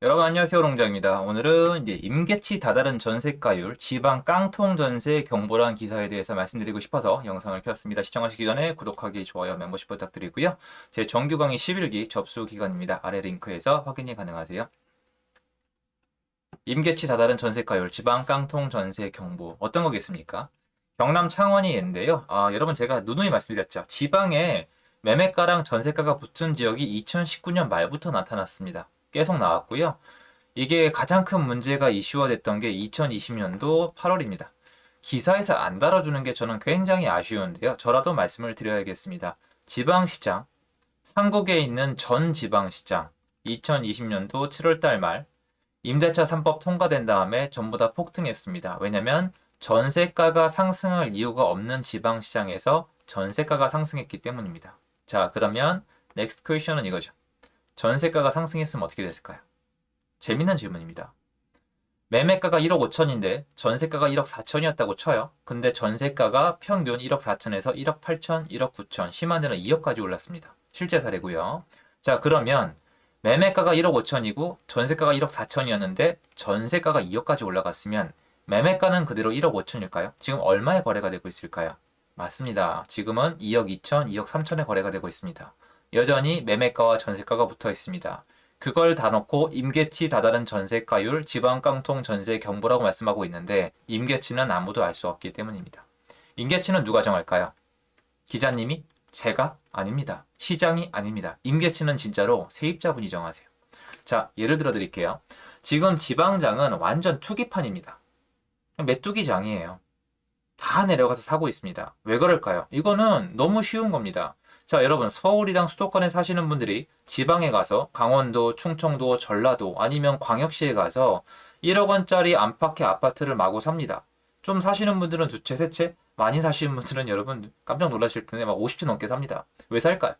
여러분 안녕하세요, 롱장입니다. 오늘은 이제 임계치 다다른 전세가율 지방 깡통 전세 경보란 기사에 대해서 말씀드리고 싶어서 영상을 켰습니다. 시청하시기 전에 구독하기, 좋아요, 멤버십 부탁드리고요. 제 정규 강의 11기 접수 기간입니다. 아래 링크에서 확인이 가능하세요. 임계치 다다른 전세가율 지방 깡통 전세 경보 어떤 거겠습니까? 경남 창원이 있는데요. 여러분 제가 누누이 말씀드렸죠. 지방에 매매가랑 전세가가 붙은 지역이 2019년 말부터 나타났습니다. 계속 나왔고요. 이게 가장 큰 문제가 이슈화됐던 게 2020년도 8월입니다. 기사에서 안 다뤄주는 게 저는 굉장히 아쉬운데요. 저라도 말씀을 드려야겠습니다. 지방시장, 한국에 있는 전 지방시장, 2020년도 7월달 말 임대차 3법 통과된 다음에 전부 다 폭등했습니다. 왜냐면 전세가가 상승할 이유가 없는 지방시장에서 전세가가 상승했기 때문입니다. 자, 그러면 넥스트 퀘션은 이거죠. 전세가가 상승했으면 어떻게 됐을까요? 재밌는 질문입니다. 매매가가 1억 5천인데 전세가가 1억 4천이었다고 쳐요. 근데 전세가가 평균 1억 4천에서 1억 8천, 1억 9천, 심한 데는 2억까지 올랐습니다. 실제 사례고요. 자, 그러면 매매가가 1억 5천이고 전세가가 1억 4천이었는데 전세가가 2억까지 올라갔으면 매매가는 그대로 1억 5천일까요? 지금 얼마에 거래가 되고 있을까요? 맞습니다. 지금은 2억 2천, 2억 3천에 거래가 되고 있습니다. 여전히 매매가와 전세가가 붙어 있습니다. 그걸 다 놓고 임계치 다다른 전세가율 지방 깡통 전세 경보라고 말씀하고 있는데 임계치는 아무도 알 수 없기 때문입니다. 임계치는 누가 정할까요? 기자님이? 제가? 아닙니다. 시장이? 아닙니다. 임계치는 진짜로 세입자분이 정하세요. 자, 예를 들어 드릴게요. 지금 지방장은 완전 투기판입니다. 메뚜기장이에요. 다 내려가서 사고 있습니다. 왜 그럴까요? 이거는 너무 쉬운 겁니다. 자, 여러분, 서울이랑 수도권에 사시는 분들이 지방에 가서 강원도, 충청도, 전라도 아니면 광역시에 가서 1억 원짜리 안팎의 아파트를 마구 삽니다. 좀 사시는 분들은 두 채, 세 채, 많이 사시는 분들은 여러분 깜짝 놀라실 텐데 막 50채 넘게 삽니다. 왜 살까요?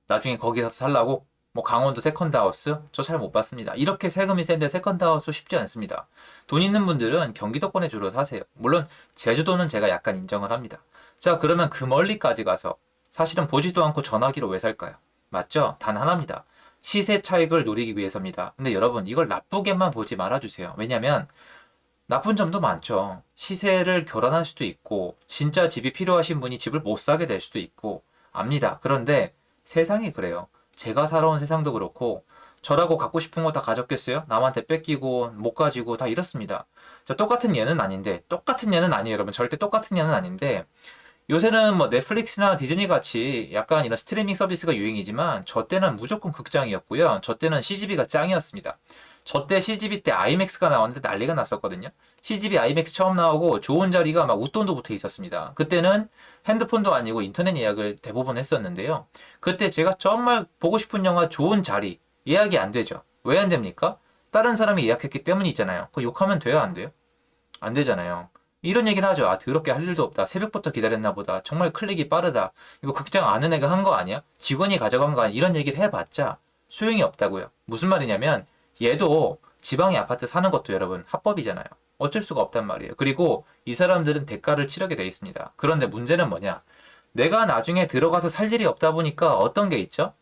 나중에 거기 가서 살라고? 뭐 강원도 세컨드하우스? 저 잘 못 봤습니다. 이렇게 세금이 센데 세컨드하우스 쉽지 않습니다. 돈 있는 분들은 경기도권에 주로 사세요. 물론 제주도는 제가 약간 인정을 합니다. 자, 그러면 그 멀리까지 가서 사실은 보지도 않고 전화기로 왜 살까요? 맞죠? 단 하나입니다. 시세 차익을 노리기 위해서입니다. 근데 여러분 이걸 나쁘게만 보지 말아주세요. 왜냐면 나쁜 점도 많죠. 시세를 교란할 수도 있고 진짜 집이 필요하신 분이 집을 못 사게 될 수도 있고 압니다. 그런데 세상이 그래요. 제가 살아온 세상도 그렇고 저라고 갖고 싶은 거 다 가졌겠어요? 남한테 뺏기고 못 가지고 다 이렇습니다. 자, 똑같은 예는 아닌데 똑같은 예는 아니에요. 여러분 절대 똑같은 예는 아닌데 요새는 뭐 넷플릭스나 디즈니 같이 약간 이런 스트리밍 서비스가 유행이지만 저 때는 무조건 극장이었고요. 저 때는 CGV가 짱이었습니다. 저 때 CGV 때 아이맥스가 나왔는데 난리가 났었거든요. CGV 아이맥스 처음 나오고 좋은 자리가 막 웃돈도 붙어 있었습니다. 그때는 핸드폰도 아니고 인터넷 예약을 대부분 했었는데요. 그때 제가 정말 보고 싶은 영화 좋은 자리 예약이 안 되죠. 왜 안 됩니까? 다른 사람이 예약했기 때문이잖아요. 그거 욕하면 돼요, 안 돼요? 안 되잖아요. 이런 얘기를 하죠. 아, 더럽게 할 일도 없다. 새벽부터 기다렸나 보다. 정말 클릭이 빠르다. 이거 극장 아는 애가 한 거 아니야? 직원이 가져간 거 아니야? 이런 얘기를 해봤자 소용이 없다고요. 무슨 말이냐면 얘도 지방에 아파트 사는 것도 여러분 합법이잖아요. 어쩔 수가 없단 말이에요. 그리고 이 사람들은 대가를 치르게 돼 있습니다. 그런데 문제는 뭐냐? 내가 나중에 들어가서 살 일이 없다 보니까 어떤 게 있죠?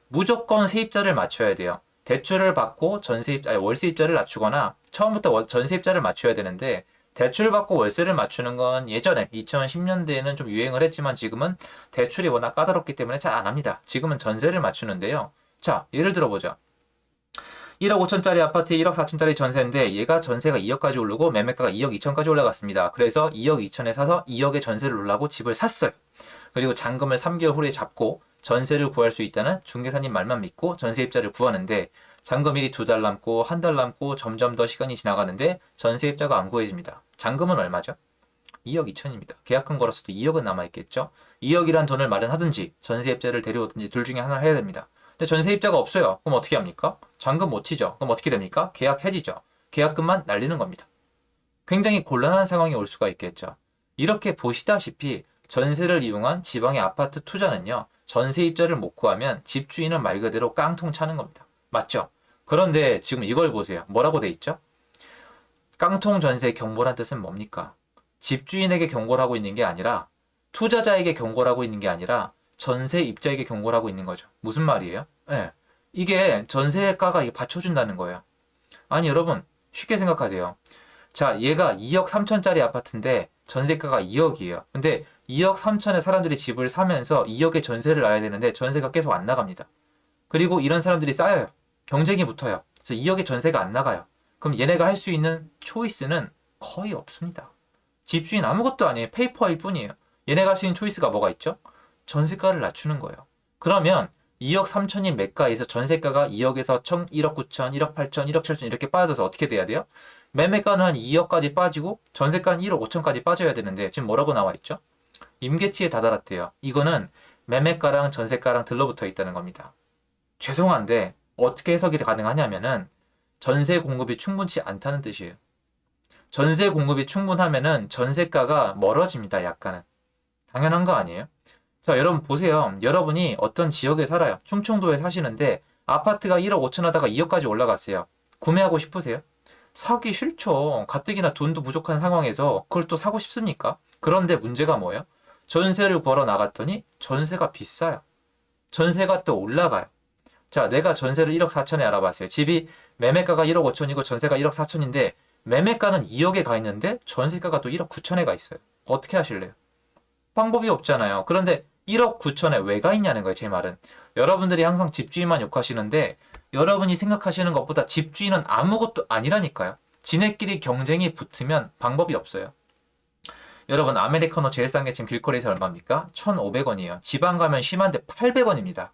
무조건 세입자를 맞춰야 돼요. 대출을 받고 월세입자를 낮추거나 처음부터 전세입자를 맞춰야 되는데 대출 받고 월세를 맞추는 건 예전에 2010년대에는 좀 유행을 했지만 지금은 대출이 워낙 까다롭기 때문에 잘 안 합니다. 지금은 전세를 맞추는데요. 자, 예를 들어보자. 1억 5천짜리 아파트에 1억 4천짜리 전세인데 얘가 전세가 2억까지 오르고 매매가가 2억 2천까지 올라갔습니다. 그래서 2억 2천에 사서 2억에 전세를 올라고 집을 샀어요. 그리고 잔금을 3개월 후에 잡고 전세를 구할 수 있다는 중개사님 말만 믿고 전세입자를 구하는데 잔금일이 2달 남고 한 달 남고 점점 더 시간이 지나가는데 전세입자가 안 구해집니다. 잔금은 얼마죠? 2억 2천입니다. 계약금 걸었어도 2억은 남아있겠죠? 2억이란 돈을 마련하든지 전세입자를 데려오든지 둘 중에 하나를 해야 됩니다. 근데 전세입자가 없어요. 그럼 어떻게 합니까? 잔금 못 치죠. 그럼 어떻게 됩니까? 계약 해지죠. 계약금만 날리는 겁니다. 굉장히 곤란한 상황이 올 수가 있겠죠. 이렇게 보시다시피 전세를 이용한 지방의 아파트 투자는요. 전세입자를 못 구하면 집주인은 말 그대로 깡통 차는 겁니다. 맞죠? 그런데 지금 이걸 보세요. 뭐라고 돼 있죠? 깡통 전세 경보란 뜻은 뭡니까? 집주인에게 경고를 하고 있는 게 아니라 투자자에게 경고를 하고 있는 게 아니라 전세입자에게 경고를 하고 있는 거죠. 무슨 말이에요? 네. 이게 전세가가 이게 받쳐준다는 거예요. 아니 여러분 쉽게 생각하세요. 자, 얘가 2억 3천짜리 아파트인데 전세가가 2억이에요. 근데 2억 3천에 사람들이 집을 사면서 2억의 전세를 놔야 되는데 전세가 계속 안 나갑니다. 그리고 이런 사람들이 쌓여요. 경쟁이 붙어요. 그래서 2억의 전세가 안 나가요. 그럼 얘네가 할 수 있는 초이스는 거의 없습니다. 집주인 아무것도 아니에요. 페이퍼일 뿐이에요. 얘네가 할 수 있는 초이스가 뭐가 있죠? 전세가를 낮추는 거예요. 그러면 2억 3천인 매가에서 전세가가 2억에서 1억 9천, 1억 8천, 1억 7천 이렇게 빠져서 어떻게 돼야 돼요? 매매가는 한 2억까지 빠지고 전세가는 1억 5천까지 빠져야 되는데 지금 뭐라고 나와 있죠? 임계치에 다다랐대요. 이거는 매매가랑 전세가랑 들러붙어 있다는 겁니다. 죄송한데 어떻게 해석이 가능하냐면은 전세 공급이 충분치 않다는 뜻이에요. 전세 공급이 충분하면은 전세가가 멀어집니다. 약간은. 당연한 거 아니에요? 자, 여러분 보세요. 여러분이 어떤 지역에 살아요. 충청도에 사시는데 아파트가 1억 5천 하다가 2억까지 올라갔어요. 구매하고 싶으세요? 사기 싫죠. 가뜩이나 돈도 부족한 상황에서 그걸 또 사고 싶습니까? 그런데 문제가 뭐예요? 전세를 걸어 나갔더니 전세가 비싸요. 전세가 또 올라가요. 자, 내가 전세를 1억 4천에 알아봤어요. 집이 매매가가 1억 5천이고 전세가 1억 4천인데 매매가는 2억에 가 있는데 전세가가 또 1억 9천에 가 있어요. 어떻게 하실래요? 방법이 없잖아요. 그런데 1억 9천에 왜 가 있냐는 거예요, 제 말은. 여러분들이 항상 집주인만 욕하시는데 여러분이 생각하시는 것보다 집주인은 아무것도 아니라니까요. 지네끼리 경쟁이 붙으면 방법이 없어요. 여러분 아메리카노 제일 싼 게 지금 길거리에서 얼마입니까? 1,500원이에요. 지방 가면 심한데 800원입니다.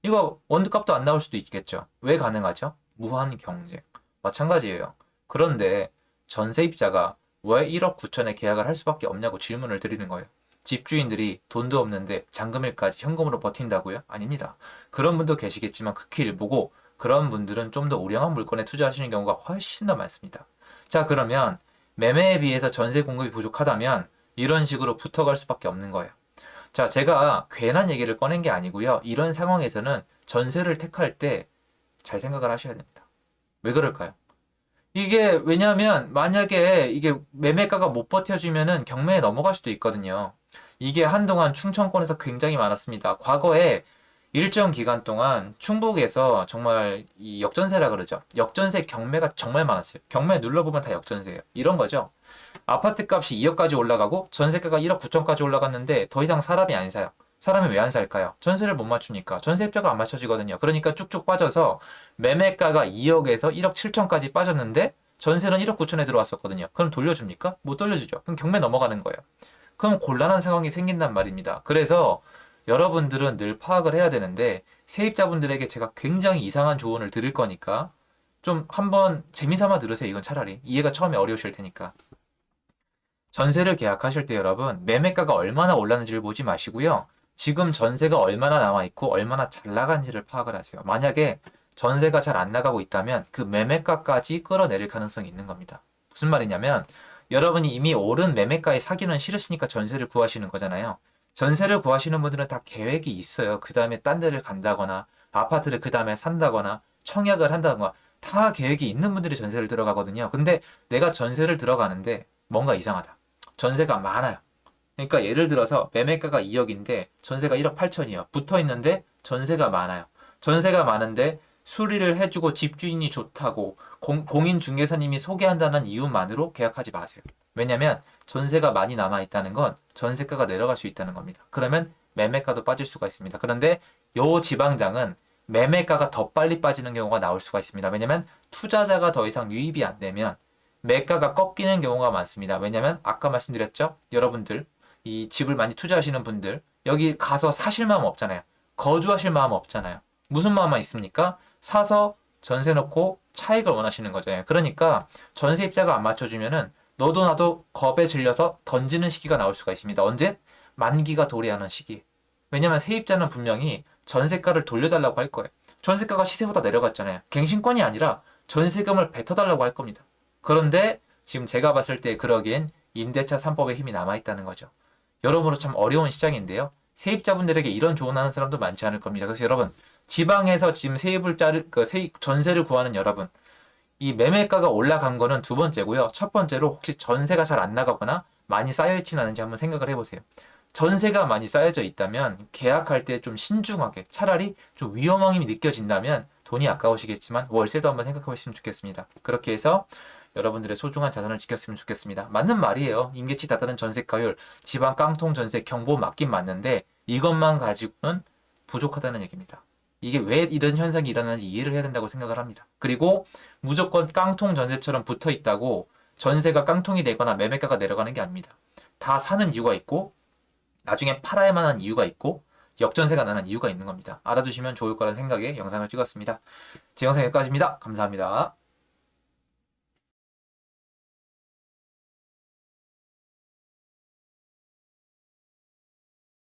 이거 원두값도 안 나올 수도 있겠죠. 왜 가능하죠? 무한 경쟁. 마찬가지예요. 그런데 전세입자가 왜 1억 9천에 계약을 할 수밖에 없냐고 질문을 드리는 거예요. 집주인들이 돈도 없는데 잔금일까지 현금으로 버틴다고요? 아닙니다. 그런 분도 계시겠지만 극히 일부고 그런 분들은 좀 더 우량한 물건에 투자하시는 경우가 훨씬 더 많습니다. 자, 그러면 매매에 비해서 전세 공급이 부족하다면 이런 식으로 붙어갈 수밖에 없는 거예요. 자, 제가 괜한 얘기를 꺼낸 게 아니고요. 이런 상황에서는 전세를 택할 때 잘 생각을 하셔야 됩니다. 왜 그럴까요? 이게 왜냐하면 만약에 이게 매매가가 못 버텨주면은 경매에 넘어갈 수도 있거든요. 이게 한동안 충청권에서 굉장히 많았습니다. 과거에 일정 기간 동안 충북에서 정말 이 역전세라 그러죠. 역전세 경매가 정말 많았어요. 경매 눌러보면 다 역전세예요. 이런 거죠. 아파트 값이 2억까지 올라가고 전세가가 1억 9천까지 올라갔는데 더 이상 사람이 안 사요. 사람이 왜 안 살까요? 전세를 못 맞추니까. 전세입자가 안 맞춰지거든요. 그러니까 쭉쭉 빠져서 매매가가 2억에서 1억 7천까지 빠졌는데 전세는 1억 9천에 들어왔었거든요. 그럼 돌려줍니까? 못 돌려주죠. 그럼 경매 넘어가는 거예요. 그럼 곤란한 상황이 생긴단 말입니다. 그래서 여러분들은 늘 파악을 해야 되는데 세입자분들에게 제가 굉장히 이상한 조언을 드릴 거니까 좀 한번 재미삼아 들으세요. 이건 차라리. 이해가 처음에 어려우실 테니까. 전세를 계약하실 때 여러분 매매가가 얼마나 올랐는지를 보지 마시고요. 지금 전세가 얼마나 남아있고 얼마나 잘 나간지를 파악을 하세요. 만약에 전세가 잘 안 나가고 있다면 그 매매가까지 끌어내릴 가능성이 있는 겁니다. 무슨 말이냐면 여러분이 이미 오른 매매가에 사기는 싫으시니까 전세를 구하시는 거잖아요. 전세를 구하시는 분들은 다 계획이 있어요. 그 다음에 딴 데를 간다거나 아파트를 그 다음에 산다거나 청약을 한다거나 다 계획이 있는 분들이 전세를 들어가거든요. 근데 내가 전세를 들어가는데 뭔가 이상하다. 전세가 많아요. 그러니까 예를 들어서 매매가가 2억인데 전세가 1억 8천이에요. 붙어 있는데 전세가 많아요. 전세가 많은데 수리를 해주고 집주인이 좋다고 공인중개사님이 소개한다는 이유만으로 계약하지 마세요. 왜냐면 전세가 많이 남아있다는 건 전세가가 내려갈 수 있다는 겁니다. 그러면 매매가도 빠질 수가 있습니다. 그런데 요 지방장은 매매가가 더 빨리 빠지는 경우가 나올 수가 있습니다. 왜냐면 투자자가 더 이상 유입이 안 되면 매가가 꺾이는 경우가 많습니다. 왜냐면 아까 말씀드렸죠? 여러분들 이 집을 많이 투자하시는 분들 여기 가서 사실 마음 없잖아요. 거주하실 마음 없잖아요. 무슨 마음만 있습니까? 사서 전세 놓고 차익을 원하시는 거잖아요. 그러니까 전세입자가 안 맞춰주면은 너도 나도 겁에 질려서 던지는 시기가 나올 수가 있습니다. 언제? 만기가 도래하는 시기. 왜냐면 세입자는 분명히 전세가를 돌려달라고 할 거예요. 전세가가 시세보다 내려갔잖아요. 갱신권이 아니라 전세금을 뱉어달라고 할 겁니다. 그런데 지금 제가 봤을 때 그러기엔 임대차 3법의 힘이 남아있다는 거죠. 여러모로 참 어려운 시장인데요. 세입자분들에게 이런 조언하는 사람도 많지 않을 겁니다. 그래서 여러분 지방에서 지금 전세를 구하는 여러분 이 매매가가 올라간 거는 두 번째고요. 첫 번째로 혹시 전세가 잘 안 나가거나 많이 쌓여있지는 않은지 한번 생각을 해보세요. 전세가 많이 쌓여져 있다면 계약할 때 좀 신중하게 차라리 좀 위험함이 느껴진다면 돈이 아까우시겠지만 월세도 한번 생각해 보시면 좋겠습니다. 그렇게 해서 여러분들의 소중한 자산을 지켰으면 좋겠습니다. 맞는 말이에요. 임계치 다다른 전세가율, 지방 깡통 전세 경보 맞긴 맞는데 이것만 가지고는 부족하다는 얘기입니다. 이게 왜 이런 현상이 일어나는지 이해를 해야 된다고 생각을 합니다. 그리고 무조건 깡통 전세처럼 붙어 있다고 전세가 깡통이 되거나 매매가가 내려가는 게 아닙니다. 다 사는 이유가 있고 나중에 팔아야만 하는 이유가 있고 역전세가 나는 이유가 있는 겁니다. 알아두시면 좋을 거라는 생각에 영상을 찍었습니다. 제 영상 여기까지입니다. 감사합니다.